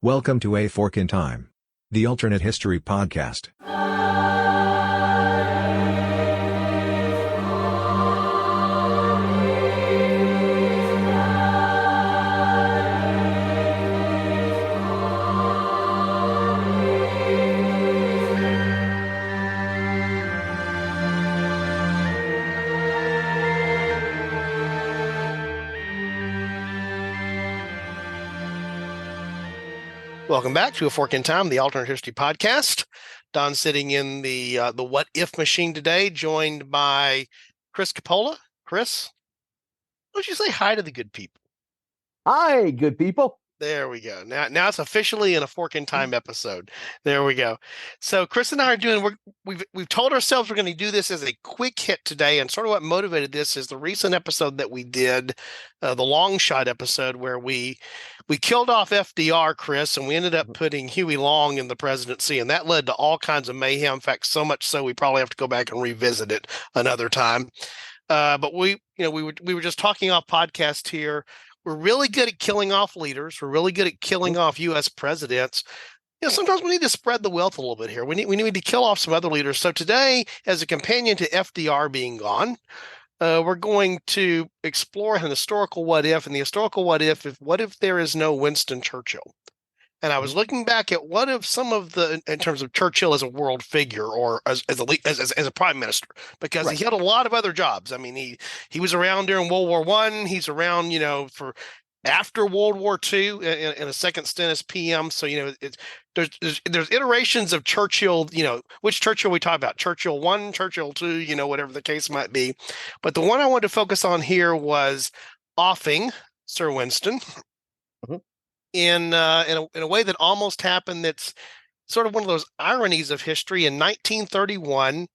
Welcome to A Fork in Time, the alternate history podcast. Welcome back to A Fork in Time, the alternate history podcast. Don sitting in the What If machine today, joined by Chris Capola. Chris, why don't you say hi to the good people? Hi, good people. There we go. Now it's officially in A Fork in Time episode. There we go. So Chris and I are doing. We've told ourselves we're going to do this as a quick hit today, and sort of what motivated this is the recent episode that we did, the long shot episode where we killed off FDR, Chris, and we ended up putting Huey Long in the presidency, and that led to all kinds of mayhem. In fact, so much so we probably have to go back and revisit it another time. But we were just talking off podcast here. We're really good at killing off leaders. We're really good at killing off U.S. presidents. Sometimes we need to spread the wealth a little bit here. We need to kill off some other leaders. So today, as a companion to FDR being gone, we're going to explore an historical what if. And the historical what if there is no Winston Churchill? And I was looking back at what if some of in terms of Churchill as a world figure or as a prime minister, because He had a lot of other jobs. I mean, he was around during World War I. He's around, for after World War II in a second stint as PM. So, there's iterations of Churchill, which Churchill we talk about, Churchill I, Churchill II, whatever the case might be. But the one I wanted to focus on here was offing Sir Winston. Mm-hmm. In a way that almost happened. That's sort of one of those ironies of history. In 1931,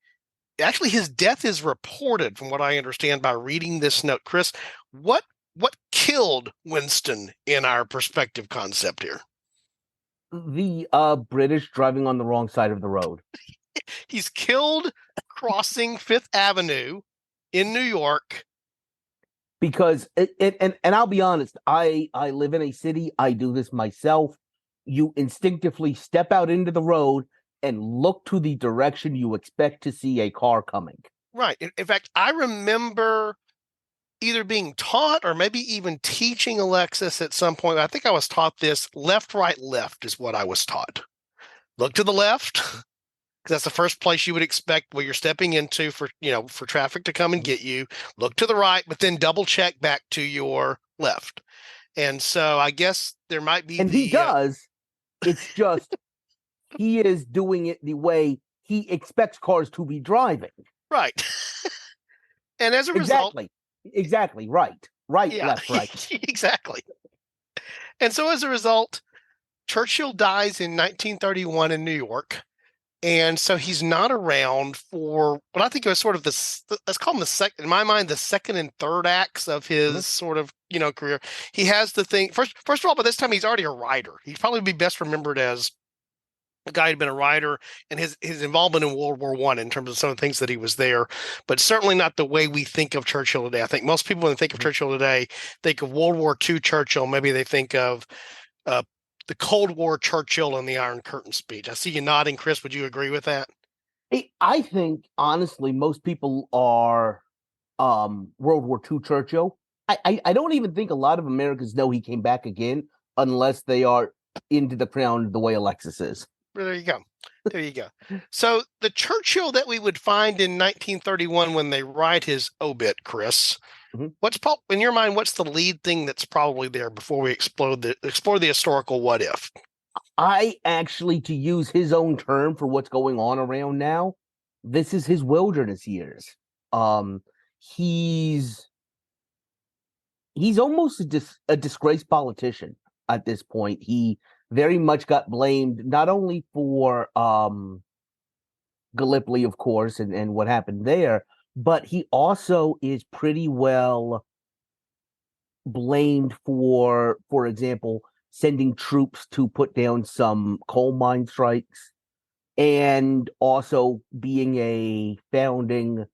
actually his death is reported, from what I understand by reading this note. Chris, what killed Winston in our perspective concept here? The British driving on the wrong side of the road. He's killed crossing Fifth Avenue in New York. Because and I'll be honest, I live in a city. I do this myself. You instinctively step out into the road and look to the direction you expect to see a car coming. Right. In fact, I remember either being taught or maybe even teaching Alexis at some point. I think I was taught this: left, right, left is what I was taught. Look to the left. That's the first place you would expect where you're stepping into for traffic to come and get you. Look to the right, but then double check back to your left. And so I guess there might be. And he does. It's just he is doing it the way he expects cars to be driving. Right. And as a result. Exactly. Right. Left, right. Exactly. And so as a result, Churchill dies in 1931 in New York. And so he's not around for what I think was sort of let's call him in my mind, the second and third acts of his sort of, career. He has the thing, first of all, by this time, he's already a writer. He'd probably be best remembered as a guy who'd been a writer, and his involvement in World War I in terms of some of the things that he was there, but certainly not the way we think of Churchill today. I think most people, when they think of Churchill today, think of World War II Churchill. Maybe they think of the Cold War Churchill and the Iron Curtain speech. I see you nodding, Chris. Would you agree with that? I think, honestly, most people are World War II Churchill. I don't even think a lot of Americans know he came back again unless they are into the Crown the way Alexis is. There you go. There you go. So the Churchill that we would find in 1931 when they write his obit, Chris, what's in your mind? What's the lead thing that's probably there before we explore the historical what if? I actually, to use his own term for what's going on around now, this is his wilderness years. He's almost a disgraced politician at this point. He very much got blamed not only for Gallipoli, of course, and what happened there, but he also is pretty well blamed for example, sending troops to put down some coal mine strikes, and also being a founding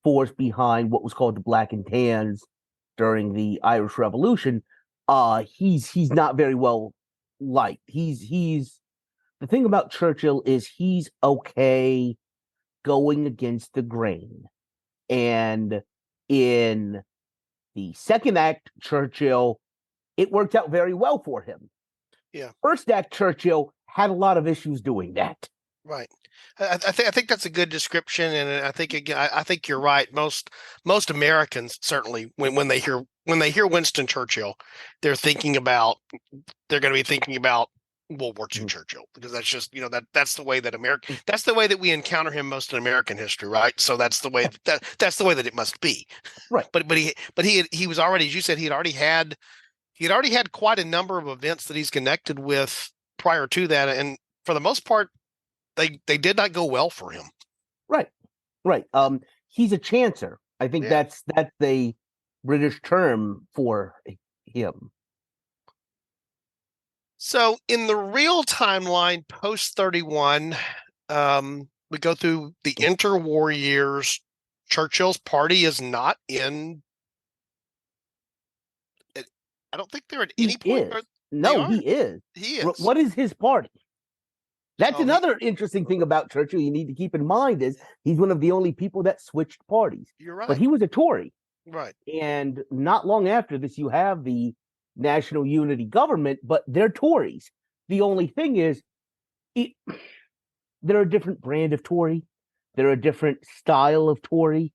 force behind what was called the Black and Tans during the Irish Revolution. He's not very well liked. He's the thing about Churchill is he's okay going against the grain. And in the second act, Churchill, it worked out very well for him. Yeah. First act, Churchill had a lot of issues doing that. Right. I think that's a good description, and I think again, I think you're right. Most Americans certainly when they hear Winston Churchill, they're going to be thinking about World War II Churchill, because that's just that's the way that we encounter him most in American history, right? So that's the way that's the way that it must be, right? But he was already, as you said, he had already had quite a number of events that he's connected with prior to that, and for the most part, they did not go well for him. Right. He's a chancer. I think that's the British term for him. So in the real timeline, post 31, we go through the interwar years. Churchill's party is not in. I don't think they're at any point. No, he is. He is. What is his party? That's another interesting thing about Churchill you need to keep in mind is he's one of the only people that switched parties. You're right. But he was a Tory. Right. And not long after this, you have the National Unity Government, but they're Tories. The only thing is, they're a different brand of Tory. They're a different style of Tory.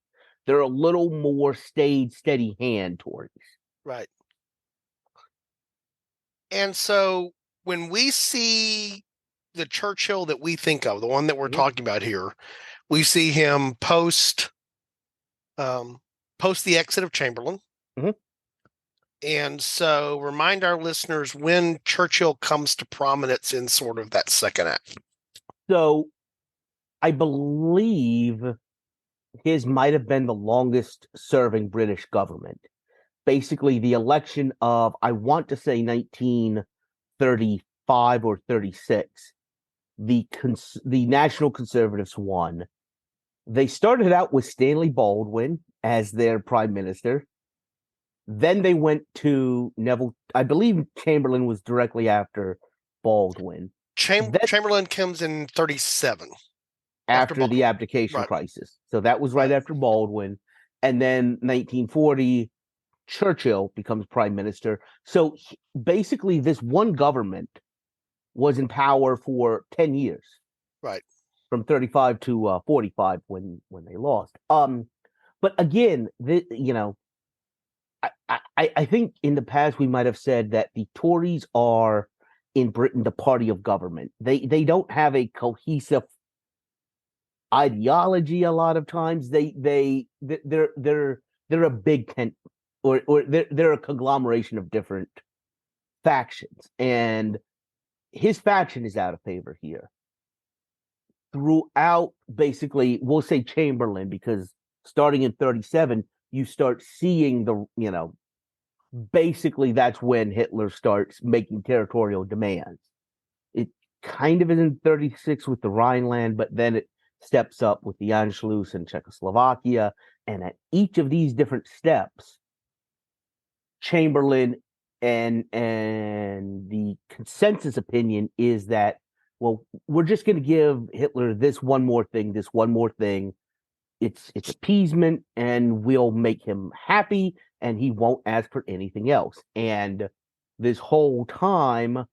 They're a little more staid, steady hand Tories. Right. And so when we see the Churchill that we think of, the one that we're talking about here, we see him post the exit of Chamberlain. And so remind our listeners when Churchill comes to prominence in sort of that second act. So I believe his might have been the longest serving British government. Basically, the election of, I want to say 1935 or 36, the National Conservatives won. They started out with Stanley Baldwin as their prime minister. Then they went to Neville. I believe Chamberlain was directly after Baldwin. Chamberlain comes in 37. After the abdication crisis. So that was right after Baldwin. And then 1940, Churchill becomes prime minister. So basically, this one government was in power for 10 years. Right. From 35 to 45 when they lost. But again, I think in the past we might have said that the Tories are in Britain the party of government. They don't have a cohesive ideology. A lot of times they're a big tent, or they're a conglomeration of different factions, and his faction is out of favor here. Throughout, basically, we'll say Chamberlain, because starting in 37, you start seeing basically that's when Hitler starts making territorial demands. It kind of is in 36 with the Rhineland, but then it steps up with the Anschluss and Czechoslovakia. And at each of these different steps, Chamberlain and the consensus opinion is that, well, we're just going to give Hitler this one more thing. It's appeasement, and we'll make him happy, and he won't ask for anything else. And this whole time,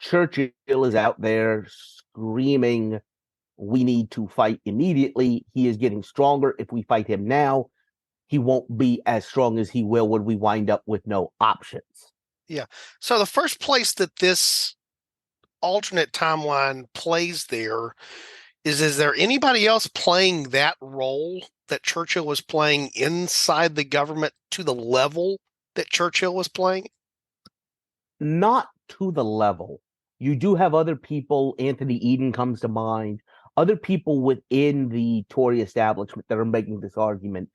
Churchill is out there screaming, we need to fight immediately. He is getting stronger. If we fight him now, he won't be as strong as he will when we wind up with no options. Yeah. So the first place that this alternate timeline plays there is there anybody else playing that role that Churchill was playing inside the government to the level that Churchill was playing? Not to the level. You do have other people. Anthony Eden comes to mind. Other people within the Tory establishment that are making this argument.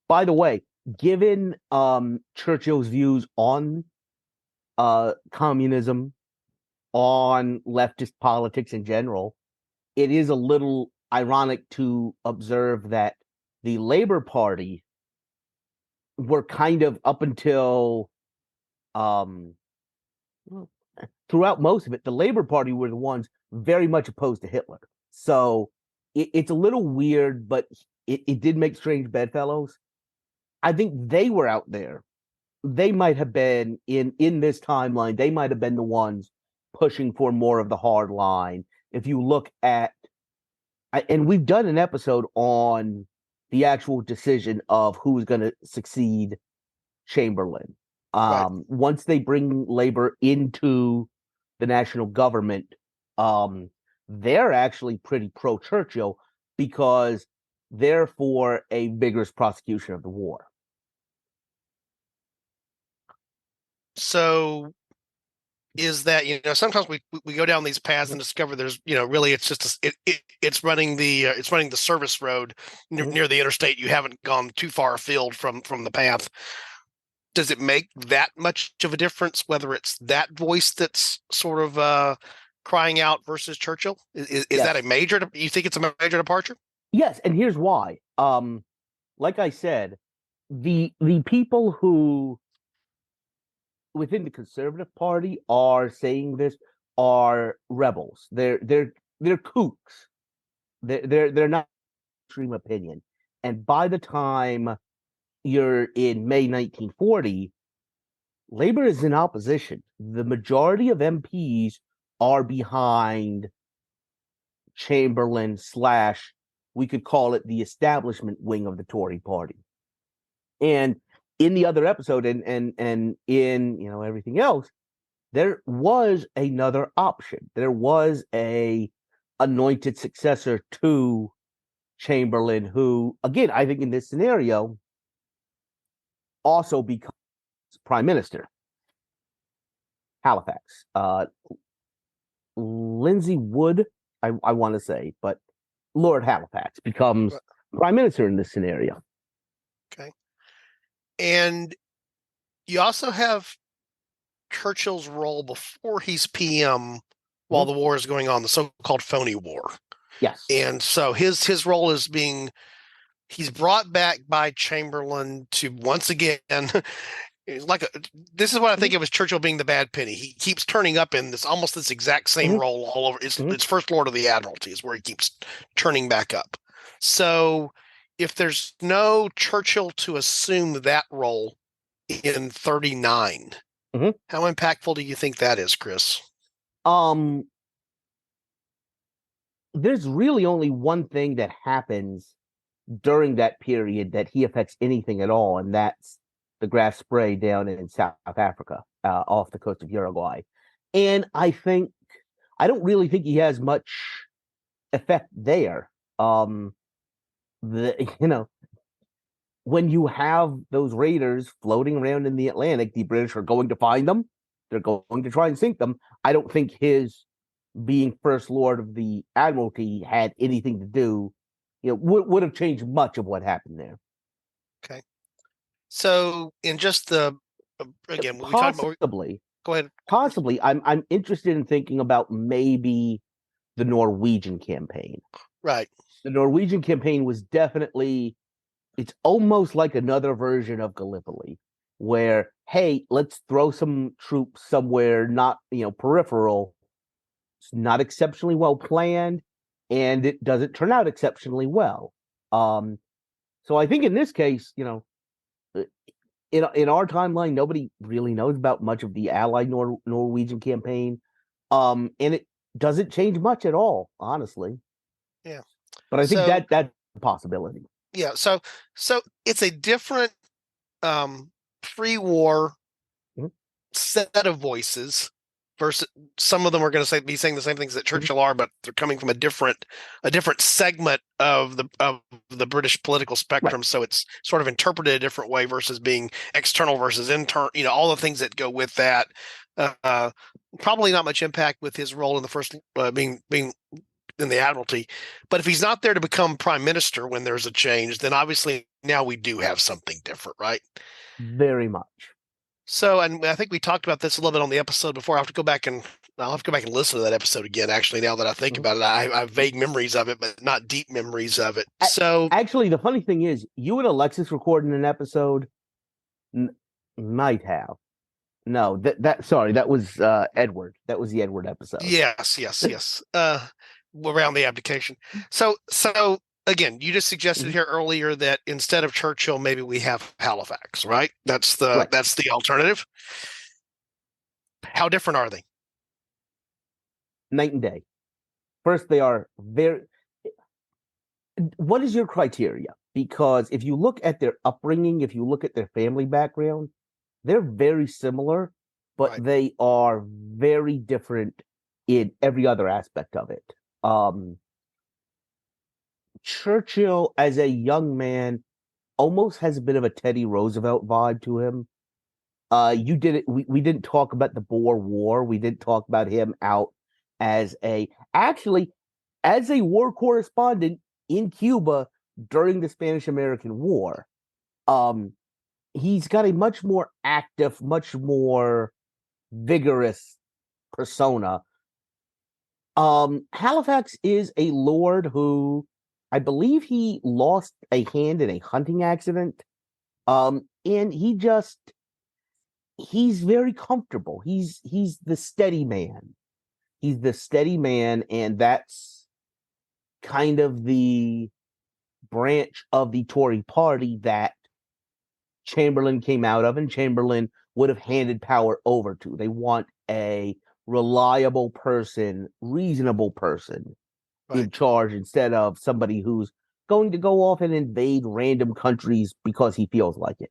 By the way, given Churchill's views on communism, on leftist politics in general, it is a little ironic to observe that the Labour Party were kind of, up until throughout most of it, the Labor Party were the ones very much opposed to Hitler. So it's a little weird, but it did make strange bedfellows. I think they were out there. They might have been in this timeline. They might have been the ones pushing for more of the hard line. If you look at, and we've done an episode on the actual decision of who's going to succeed Chamberlain. Right. Once they bring Labor into the national government, they're actually pretty pro-Churchill because they're for a vigorous prosecution of the war. So is that, sometimes we go down these paths and discover there's, really it's just it's running the service road near the interstate. You haven't gone too far afield from the path. Does it make that much of a difference whether it's that voice that's sort of crying out versus Churchill? Is Yes. that a major? You think it's a major departure? Yes, and here's why. Like I said, the people who within the Conservative Party are saying this are rebels. They're kooks. They're not extreme opinion. And by the time you're in May 1940, Labor is in opposition. The majority of MPs are behind Chamberlain / we could call it the establishment wing of the Tory party. And in the other episode and in everything else, there was another option. There was a anointed successor to Chamberlain who, again, I think in this scenario also becomes prime minister. Halifax. Lindsay Wood, I want to say, but Lord Halifax becomes prime minister in this scenario. Okay. And you also have Churchill's role before he's PM while the war is going on, the so-called phony war. Yes. And so his role is he's brought back by Chamberlain to once again, this is what I think of as Churchill being the bad penny. He keeps turning up in this exact same role all over. It's First Lord of the Admiralty is where he keeps turning back up. So if there's no Churchill to assume that role in 39, how impactful do you think that is, Chris? There's really only one thing that happens during that period that he affects anything at all, and that's the grass spray down in South Africa, off the coast of Uruguay. And I don't really think he has much effect there. When you have those raiders floating around in the Atlantic, the British are going to find them. They're going to try and sink them. I don't think his being First Lord of the Admiralty had anything to do, would have changed much of what happened there. Okay. So in just again, when possibly, go ahead. Possibly, I'm interested in thinking about maybe the Norwegian campaign. Right. The Norwegian campaign was definitely, it's almost like another version of Gallipoli, where, hey, let's throw some troops somewhere not, peripheral. It's not exceptionally well planned, and it doesn't turn out exceptionally well. So I think in this case, in our timeline, nobody really knows about much of the Allied Norwegian campaign, and it doesn't change much at all, honestly. Yeah, but I think that's a possibility. Yeah, so it's a different pre-war set of voices. Versus, some of them are going to be saying the same things that Churchill are, but they're coming from a different segment of the British political spectrum. Right. So it's sort of interpreted a different way versus being external versus internal. All the things that go with that. Probably not much impact with his role in the first being in the Admiralty. But if he's not there to become prime minister when there's a change, then obviously now we do have something different, right? Very much. So, and I think we talked about this a little bit on the episode before. I'll have to go back and listen to that episode again. Actually, now that I think about it, I have vague memories of it, but not deep memories of it. So, actually, the funny thing is, you and Alexis recording an episode might have, No, sorry, that was Edward. That was the Edward episode. Yes. Around the abdication. So again, you just suggested here earlier that instead of Churchill, maybe we have Halifax, right? That's the alternative. How different are they? Night and day. First, they are very. What is your criteria? Because if you look at their upbringing, if you look at their family background, they're very similar, but Right. they are very different in every other aspect of it. Churchill, as a young man, almost has a bit of a Teddy Roosevelt vibe to him. You did it. We didn't talk about the Boer War. We didn't talk about him out as a war correspondent in Cuba during the Spanish-American War. He's got a much more active, much more vigorous persona. Halifax is a lord who I believe he lost a hand in a hunting accident. And he's very comfortable. He's the steady man. He's the steady man, and that's kind of the branch of the Tory party that Chamberlain came out of, and Chamberlain would have handed power over to. They want a reliable person, reasonable person in charge instead of somebody who's going to go off and invade random countries because he feels like it.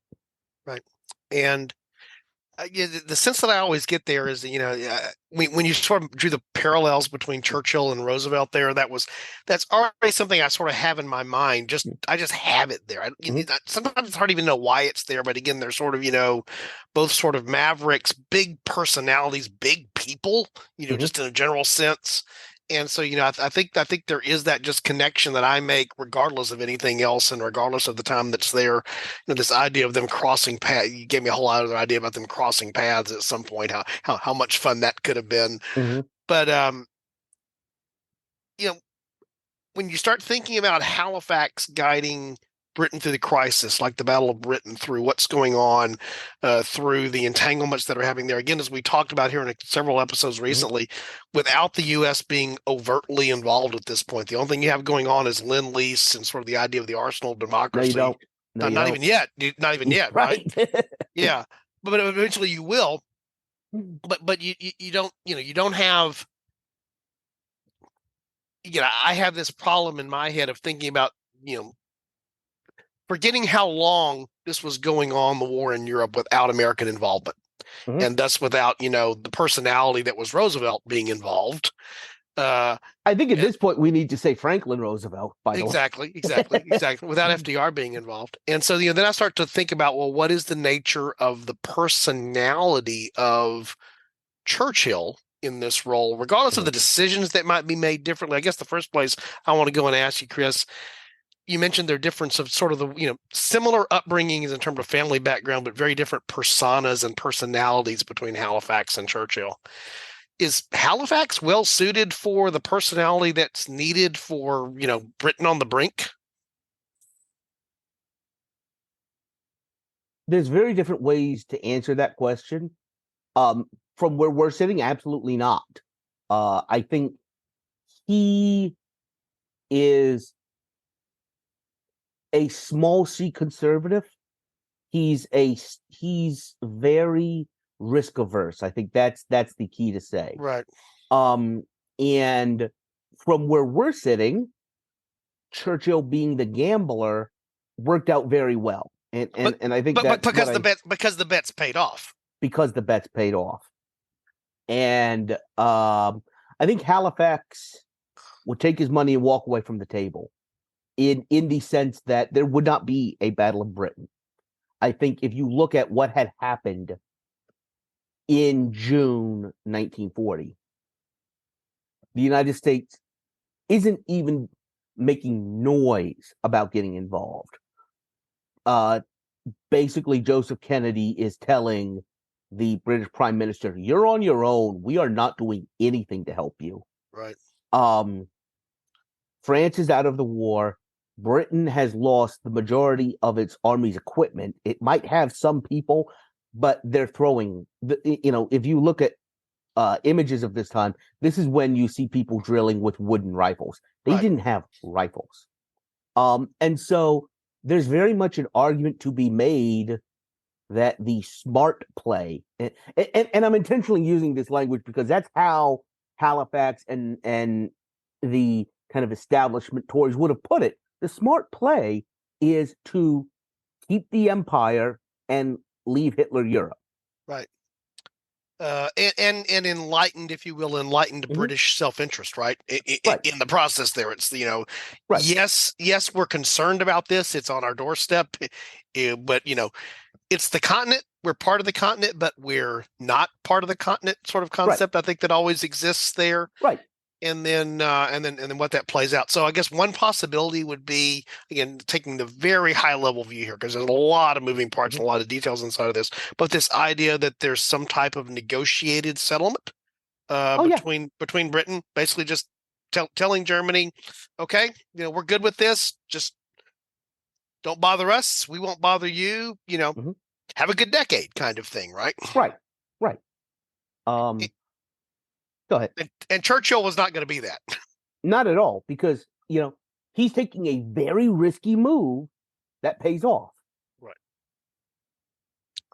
Right. And the sense that I always get there is, when you sort of drew the parallels between Churchill and Roosevelt there, that's already something I sort of have in my mind. I just have it there. Sometimes it's hard to even know why it's there, but again, they're sort of, both sort of mavericks, big personalities, big people, just in a general sense. And so, I think there is that just connection that I make regardless of anything else and regardless of the time that's there. This idea of them crossing paths, you gave me a whole other idea about them crossing paths at some point, how much fun that could have been. But, when you start thinking about Halifax guiding Britain through the crisis, like the Battle of Britain, through what's going on, through the entanglements that are happening there. Again, as we talked about here in several episodes recently, without the U.S. being overtly involved at this point, the only thing you have going on is Lend-Lease and sort of the idea of the arsenal of democracy. No, you don't. Not even yet. Not even yet, right? Yeah, but eventually you will. But you don't you don't have. I have this problem in my head of thinking about forgetting how long this was going on, the war in Europe, without American involvement, and thus without the personality that was Roosevelt being involved. I think at this point we need to say Franklin Roosevelt. By the way, exactly, without FDR being involved. And so then I start to think about, well, what is the nature of the personality of Churchill in this role, regardless of the decisions that might be made differently? I guess the first place I want to go and ask you, Chris, you mentioned their difference of sort of the, similar upbringings in terms of family background, but very different personas and personalities between Halifax and Churchill. Is Halifax well suited for the personality that's needed for, Britain on the brink? There's very different ways to answer that question. From where we're sitting, absolutely not. I think he is a small C conservative. He's very risk averse. I think that's the key to say. Right. And from where we're sitting, Churchill being the gambler worked out very well. And I think because the bets paid off. Because the bets paid off. And I think Halifax would take his money and walk away from the table in the sense that there would not be a Battle of Britain. I think if you look at what had happened in June 1940, the United States isn't even making noise about getting involved. Basically, Joseph Kennedy is telling the British Prime Minister, "You're on your own. We are not doing anything to help you." Right. France is out of the war. Britain has lost the majority of its army's equipment. It might have some people, but they're throwing. If you look at images of this time, this is when you see people drilling with wooden rifles. They Right. didn't have rifles, and so there's very much an argument to be made that the smart play, and I'm intentionally using this language because that's how Halifax and the kind of establishment Tories would have put it. The smart play is to keep the empire and leave Hitler Europe. Right. And enlightened, if you will, enlightened British self-interest, right? Right. In the process there, it's, Right. yes, we're concerned about this. It's on our doorstep, but, it's the continent. We're part of the continent, but we're not part of the continent sort of concept. I think that always exists there. Right. And then what that plays out. So I guess one possibility would be, again, taking the very high level view here, because there's a lot of moving parts and a lot of details inside of this. But this idea that there's some type of negotiated settlement between Britain, basically just telling Germany, okay, we're good with this. Just don't bother us. We won't bother you. Have a good decade, kind of thing, right? Right. Go ahead. And Churchill was not going to be that. Not at all, because he's taking a very risky move that pays off. Right.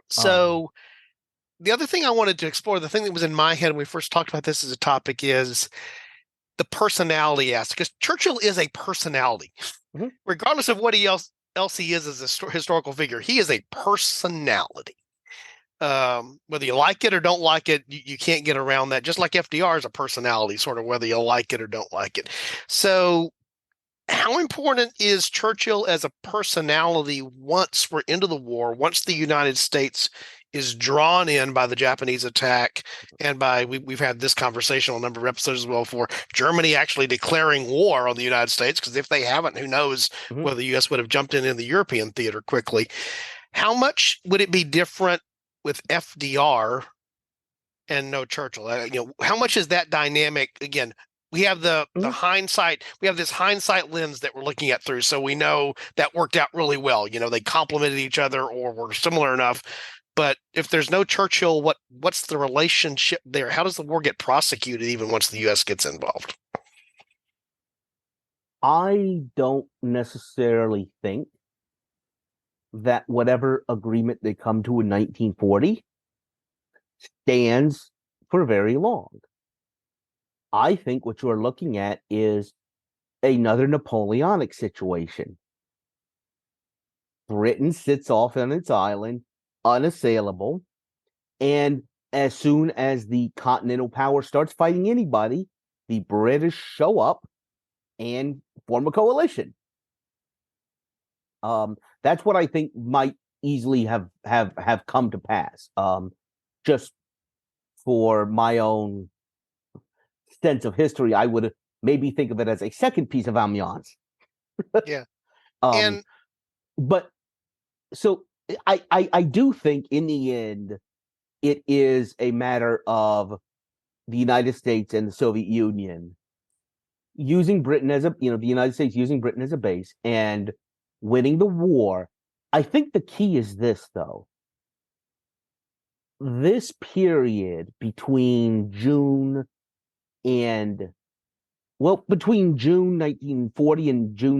So the other thing I wanted to explore, the thing that was in my head when we first talked about this as a topic, is the personality aspect. Because Churchill is a personality, regardless of what else he is as a historical figure. He is a personality. Whether you like it or don't like it, you can't get around that. Just like FDR is a personality, sort of whether you like it or don't like it. So how important is Churchill as a personality once we're into the war, once the United States is drawn in by the Japanese attack, and by we've had this conversation on a number of episodes as well for Germany actually declaring war on the United States, because if they haven't, who knows whether the U.S. would have jumped in the European theater quickly. How much would it be different with FDR and no Churchill? How much is that dynamic? Again, we have the hindsight. We have this hindsight lens that we're looking at through, so we know that worked out really well. They complemented each other or were similar enough. But if there's no Churchill, what's the relationship there? How does the war get prosecuted even once the U.S. gets involved? I don't necessarily think that whatever agreement they come to in 1940 stands for very long. I think what you're looking at is another Napoleonic situation. Britain sits off on its island, unassailable, and as soon as the continental power starts fighting anybody, the British show up and form a coalition. That's what I think might easily have come to pass. Just for my own sense of history, I would maybe think of it as a second piece of ambiance. Yeah. But so I do think in the end it is a matter of the United States and the Soviet Union using Britain as the United States using Britain as a base and winning the war. I think the key is this, though. This period between June 1940 and June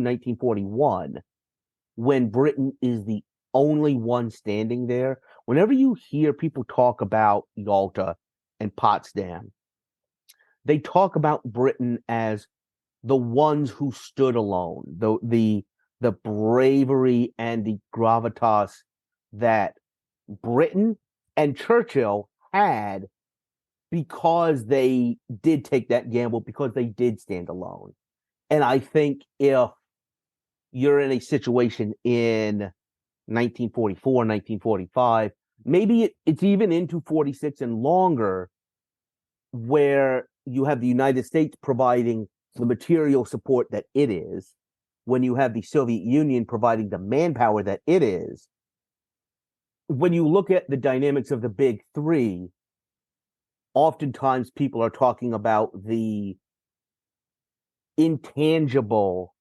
1941, when Britain is the only one standing there, whenever you hear people talk about Yalta and Potsdam, they talk about Britain as the ones who stood alone, the bravery and the gravitas that Britain and Churchill had, because they did take that gamble, because they did stand alone. And I think if you're in a situation in 1944, 1945, maybe it's even into 46 and longer, where you have the United States providing the material support that it is, when you have the Soviet Union providing the manpower that it is. When you look at the dynamics of the big three, oftentimes people are talking about the intangible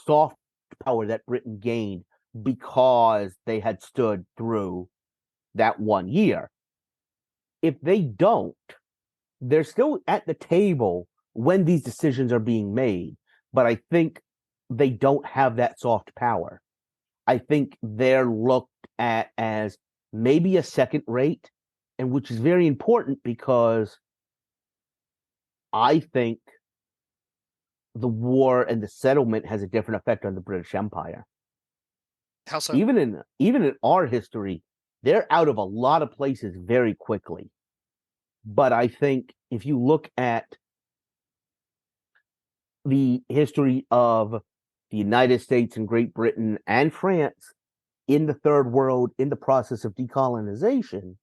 soft power that Britain gained because they had stood through that 1 year. If they don't, they're still at the table when these decisions are being made. But I think they don't have that soft power. I think they're looked at as maybe a second rate, and which is very important because I think the war and the settlement has a different effect on the British Empire. How so? Even in our history, they're out of a lot of places very quickly. But I think if you look at the history of the United States and Great Britain and France in the third world in the process of decolonization,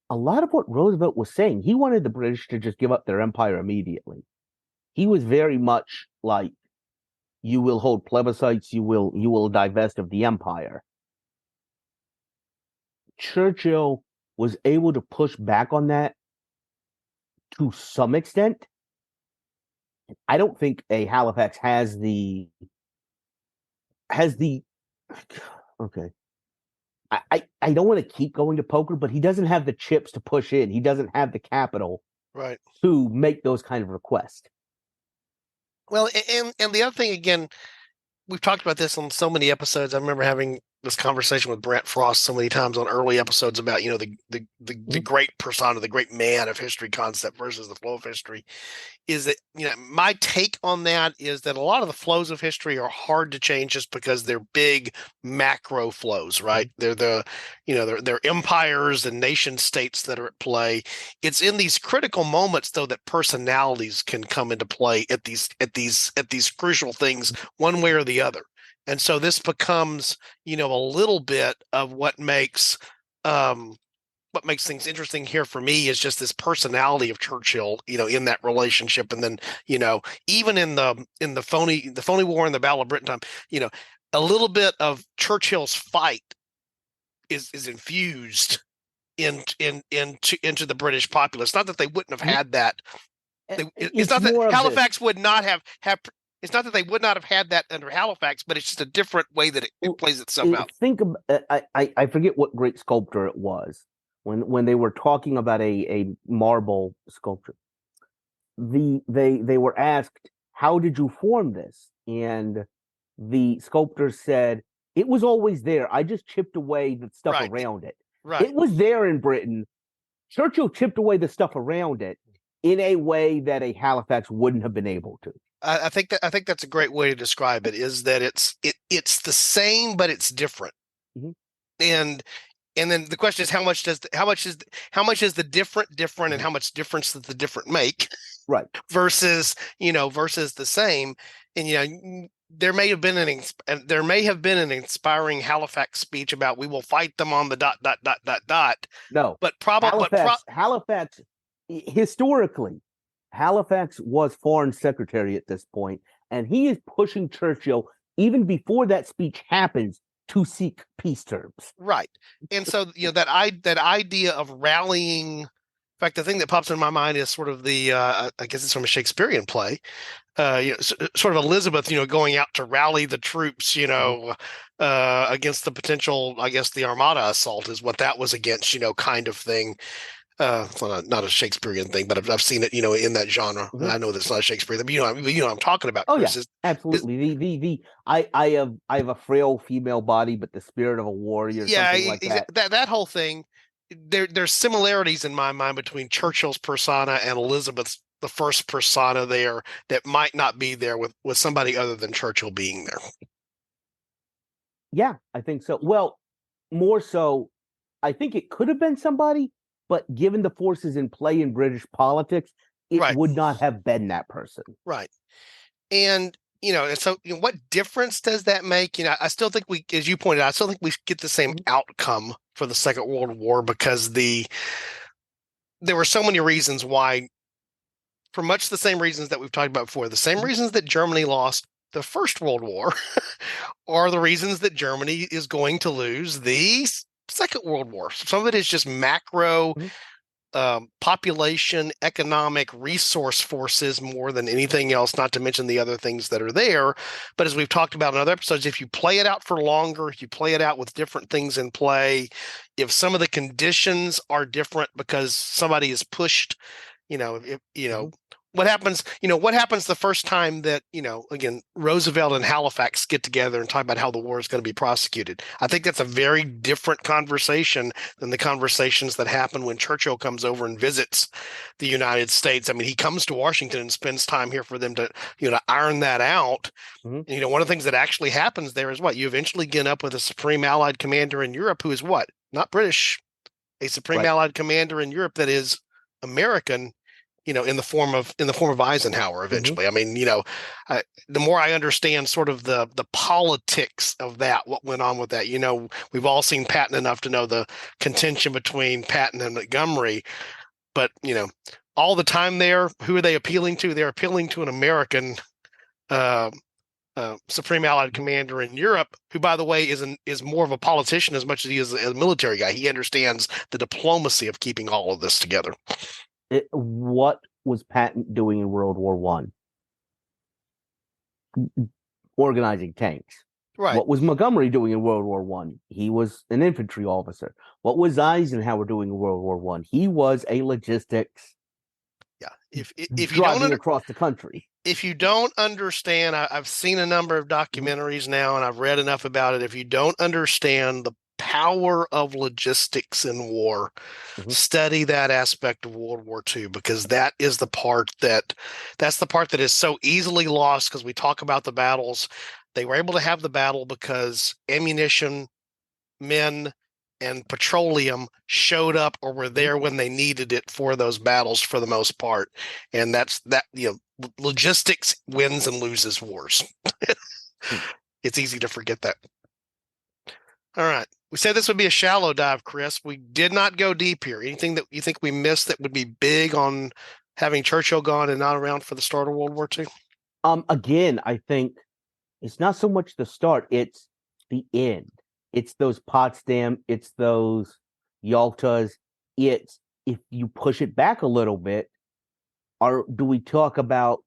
a lot of what Roosevelt was saying, he wanted the British to just give up their empire immediately. He was very much like, you will hold plebiscites, you will divest of the empire. Churchill was able to push back on that to some extent. I don't think a Halifax has the okay. I don't want to keep going to poker, but he doesn't have the chips to push in. He doesn't have the capital Right. to make those kind of requests. Well, and the other thing, again, we've talked about this on so many episodes. I remember having this conversation with Brent Frost so many times on early episodes about, the great persona, the great man of history concept versus the flow of history. Is that, my take on that is that a lot of the flows of history are hard to change just because they're big macro flows, right? They're they're empires and nation states that are at play. It's in these critical moments, though, that personalities can come into play at these crucial things, one way or the other. And so this becomes, a little bit of what makes things interesting here for me is just this personality of Churchill, in that relationship. And then, even in the phony war and the Battle of Britain time, a little bit of Churchill's fight is infused into the British populace. Not that they wouldn't have had that. It's not that Halifax would not have. It's not that they would not have had that under Halifax, but it's just a different way that it plays itself out. Think of I forget what great sculptor it was when they were talking about a marble sculpture. They were asked, how did you form this? And the sculptor said, it was always there. I just chipped away the stuff around it. Right. It was there in Britain. Churchill chipped away the stuff around it in a way that a Halifax wouldn't have been able to. I think that's a great way to describe it, is that it's the same, but it's different. Mm-hmm. And then the question is, how much is the different and how much difference does the different make? Right. Versus the same. And, there may have been an inspiring Halifax speech about, we will fight them on the ... No, but probably Halifax historically, Halifax was foreign secretary at this point, and he is pushing Churchill even before that speech happens to seek peace terms. Right. And so, that idea of rallying. In fact, the thing that pops in my mind is sort of the I guess it's from a Shakespearean play. Sort of Elizabeth, going out to rally the troops, against the potential, I guess, the Armada assault is what that was against, kind of thing. Well, not a Shakespearean thing, but I've seen it, in that genre. Mm-hmm. I know that's not Shakespeare, but I'm talking about. Oh, Chris. Yeah, absolutely. I have a frail female body, but the spirit of a warrior. Yeah, something like that. That whole thing. There's similarities in my mind between Churchill's persona and Elizabeth's, the first persona there, that might not be there with somebody other than Churchill being there. Yeah, I think so. Well, more so, I think it could have been somebody, but given the forces in play in British politics, it would not have been that person. Right. And, and so, what difference does that make? I still think as you pointed out, I still think we get the same outcome for the Second World War, because there were so many reasons why, for much the same reasons that we've talked about before, the same reasons that Germany lost the First World War are the reasons that Germany is going to lose the Second World War. Some of it is just macro population, economic, resource forces more than anything else, not to mention the other things that are there. But as we've talked about in other episodes, if you play it out for longer, if you play it out with different things in play, if some of the conditions are different because somebody is pushed, what happens, what happens the first time that, again, Roosevelt and Halifax get together and talk about how the war is going to be prosecuted. I think that's a very different conversation than the conversations that happen when Churchill comes over and visits the United States. I mean, he comes to Washington and spends time here for them to, iron that out. Mm-hmm. And, one of the things that actually happens there is what? You eventually get up with a supreme Allied commander in Europe who is what? Not British, a supreme Allied commander in Europe that is American, in the form of Eisenhower eventually. Mm-hmm. I mean, the more I understand sort of the politics of that, what went on with that, we've all seen Patton enough to know the contention between Patton and Montgomery, but, all the time there, who are they appealing to? They're appealing to an American Supreme Allied Commander in Europe, who, by the way, is more of a politician as much as he is a military guy. He understands the diplomacy of keeping all of this together. What was Patton doing in World War One? Organizing tanks. Right. What was Montgomery doing in World War One? He was an infantry officer. What was Eisenhower doing in World War One? He was a logistics. Yeah. If you driving across the country. If you don't understand, I've seen a number of documentaries now, and I've read enough about it. If you don't understand the power of logistics in war, study that aspect of World War II, because that's the part that is so easily lost, because we talk about the battles. They were able to have the battle because ammunition, men, and petroleum showed up or were there when they needed it for those battles for the most part. And logistics wins and loses wars. It's easy to forget that. All right. We said this would be a shallow dive, Chris. We did not go deep here. Anything that you think we missed that would be big on having Churchill gone and not around for the start of World War II? Again, I think it's not so much the start, it's the end. It's those Potsdam, it's those Yaltas. It's, if you push it back a little bit, do we talk about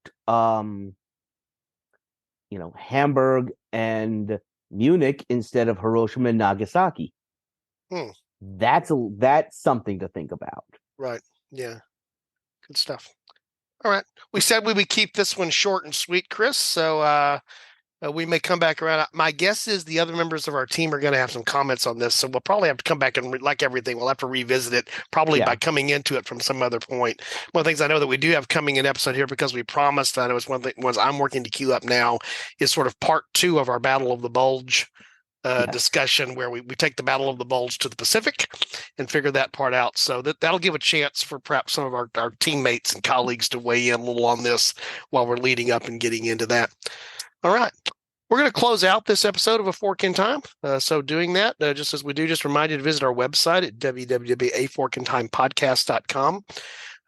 Hamburg and Munich instead of Hiroshima and Nagasaki? That's something to think about. Right. Yeah. Good stuff. All right. We said we would keep this one short and sweet, Chris. So we may come back around. My guess is the other members of our team are going to have some comments on this. So we'll probably have to come back and, like everything, we'll have to revisit it probably by coming into it from some other point. One of the things I know that we do have coming in episode here, because we promised, I know it's one of the ones I'm working to queue up now, is sort of part 2 of our Battle of the Bulge discussion, where we take the Battle of the Bulge to the Pacific and figure that part out. So that'll give a chance for perhaps some of our teammates and colleagues to weigh in a little on this while we're leading up and getting into that. All right. We're going to close out this episode of A Fork in Time. So doing that, just as we do, just remind you to visit our website at www.aforkintimepodcast.com.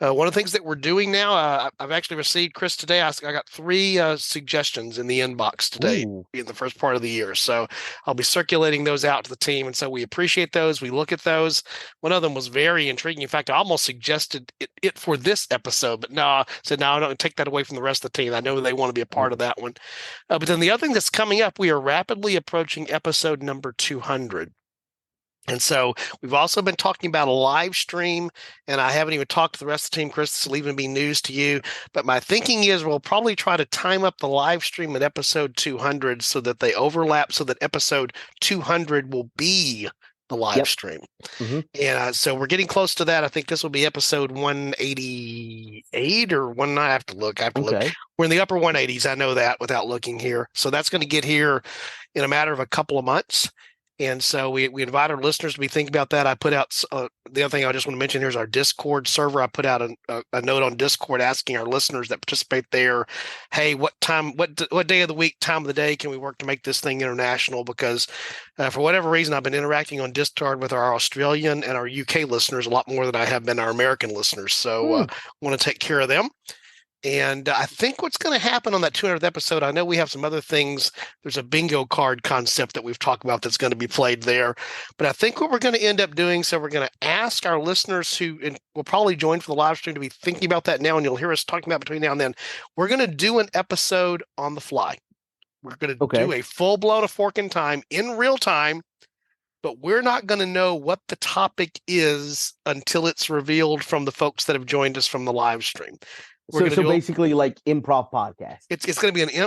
One of the things that we're doing now, I've actually received, Chris, today, I got 3 suggestions in the inbox today in the first part of the year. So I'll be circulating those out to the team. And so we appreciate those. We look at those. One of them was very intriguing. In fact, I almost suggested it for this episode, but no, I said, no, I don't take that away from the rest of the team. I know they want to be a part of that one. But then the other thing that's coming up, we are rapidly approaching episode number 200. And so we've also been talking about a live stream, and I haven't even talked to the rest of the team, Chris. This will even be news to you. But my thinking is we'll probably try to time up the live stream at episode 200 so that they overlap, so that episode 200 will be the live stream. And so we're getting close to that. I think this will be episode 188 or one. I have to look. We're in the upper 180s. I know that without looking here. So that's going to get here in a matter of a couple of months. And so we invite our listeners to be thinking about that. I put out the other thing I just want to mention here is our Discord server. I put out a note on Discord asking our listeners that participate there, hey, what day of the week, time of the day can we work to make this thing international? Because for whatever reason, I've been interacting on Discord with our Australian and our UK listeners a lot more than I have been our American listeners. So I want to take care of them. And I think what's going to happen on that 200th episode, I know we have some other things. There's a bingo card concept that we've talked about that's going to be played there. But I think what we're going to end up doing, so we're going to ask our listeners who will probably join for the live stream to be thinking about that now, and you'll hear us talking about between now and then. We're going to do an episode on the fly. We're going to do a full-blown A Fork in Time in real time, but we're not going to know what the topic is until it's revealed from the folks that have joined us from the live stream. So basically like improv podcast. It's going to be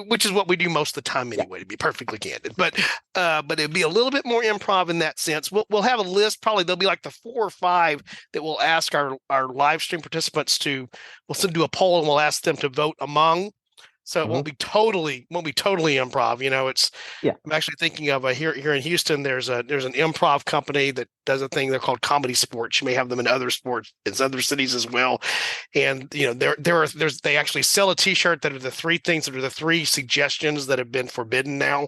which is what we do most of the time anyway, to be perfectly candid. But it'd be a little bit more improv in that sense. We'll have a list. Probably there'll be like the 4 or 5 that we'll ask our live stream participants we'll send do a poll and we'll ask them to vote among. So it won't be totally improv. I'm actually thinking of here in Houston. There's an improv company that does a thing they're called Comedy Sports. You may have them in other sports in other cities as well. And they actually sell a T-shirt that are the 3 things that are the 3 suggestions that have been forbidden now.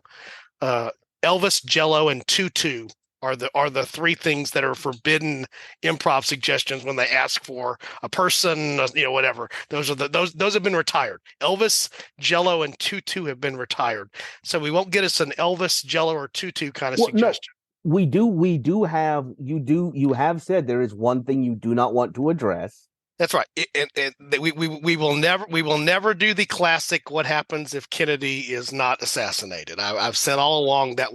Elvis, Jello, and tutu are the 3 things that are forbidden improv suggestions when they ask for a person, whatever. Those have been retired. Elvis, Jello, and tutu have been retired. So we won't get us an Elvis, Jello, or tutu kind of suggestion. No, you have said there is one thing you do not want to address. That's right. We will never do the classic "What happens if Kennedy is not assassinated?" I've said all along that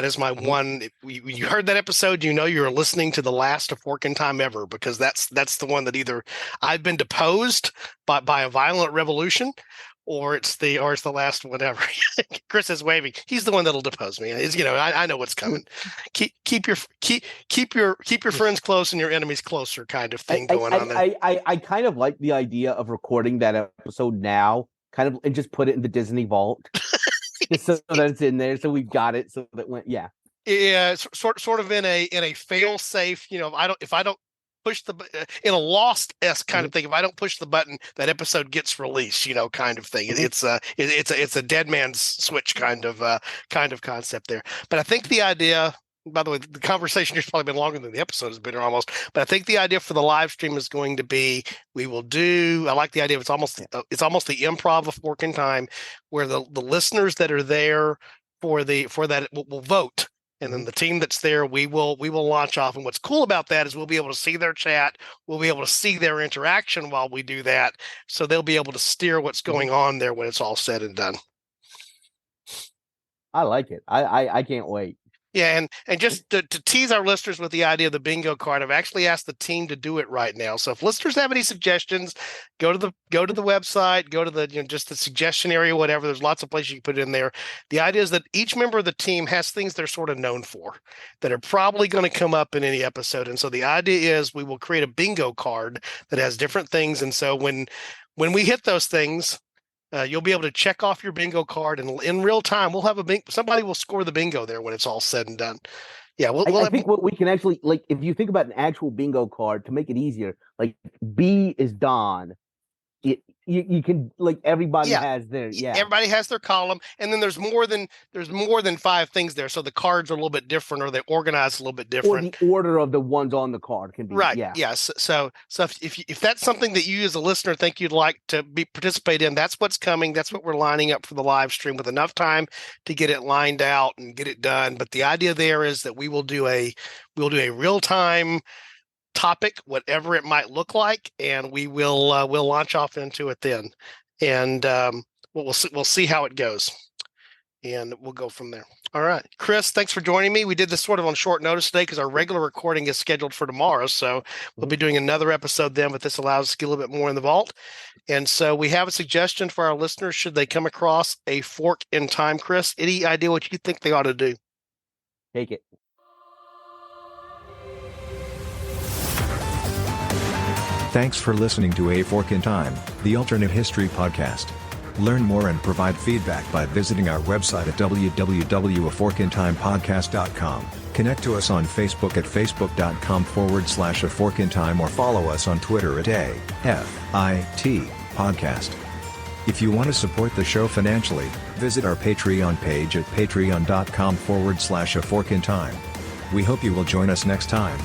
is my one. You heard that episode, you're listening to the last A Fork in Time ever, because that's the one that either I've been deposed by a violent revolution, or it's the last whatever. Chris is waving. He's the one that'll depose me. I know what's coming. Keep your friends close and your enemies closer, kind of thing going on there. I kind of like the idea of recording that episode now, and just put it in the Disney vault, just so that it's in there, so we've got it, so that yeah, it's sort of in a fail safe. If I don't push in a Lost-esque kind of thing. If I don't push the button, that episode gets released, kind of thing. It's a dead man's switch kind of concept there. But I think the idea, by the way, the conversation has probably been longer than the episode has been almost. But I think the idea for the live stream is going to be I like the idea of it's almost the improv of Fork in Time, where the listeners that are there for that will vote. And then the team that's there, we will launch off. And what's cool about that is we'll be able to see their chat. We'll be able to see their interaction while we do that. So they'll be able to steer what's going on there when it's all said and done. I like it. I can't wait. Yeah, and just to tease our listeners with the idea of the bingo card, I've actually asked the team to do it right now. So if listeners have any suggestions, go to the website, go to the just the suggestion area, whatever. There's lots of places you can put it in there. The idea is that each member of the team has things they're sort of known for that are probably going to come up in any episode. And so the idea is we will create a bingo card that has different things. And so when we hit those things, you'll be able to check off your bingo card, and in real time, we'll have somebody will score the bingo there when it's all said and done. Yeah, I think what we can actually, like, if you think about an actual bingo card to make it easier, like B is Don. You can, like, everybody has their everybody has their column, and then there's more than 5 things there, so the cards are a little bit different, or they organize a little bit different, or the order of the ones on the card can be right. Yes. So if that's something that you as a listener think you'd like to participate in, that's what's coming. That's what we're lining up for the live stream, with enough time to get it lined out and get it done. But the idea there is that we'll do a real time topic, whatever it might look like, and we'll launch off into it then, and we'll see how it goes, and we'll go from there. All right, Chris, thanks for joining me. We did this sort of on short notice today because our regular recording is scheduled for tomorrow, so we'll be doing another episode then, but this allows us to get a little bit more in the vault. And so we have a suggestion for our listeners should they come across A Fork in Time. Chris, any idea what you think they ought to do? Take it. Thanks for listening to A Fork in Time, the alternate history podcast. Learn more and provide feedback by visiting our website at www.aforkintimepodcast.com. Connect to us on Facebook at facebook.com/aforkintime, or follow us on Twitter at AFIT Podcast. If you want to support the show financially, visit our Patreon page at patreon.com/aforkintime. We hope you will join us next time.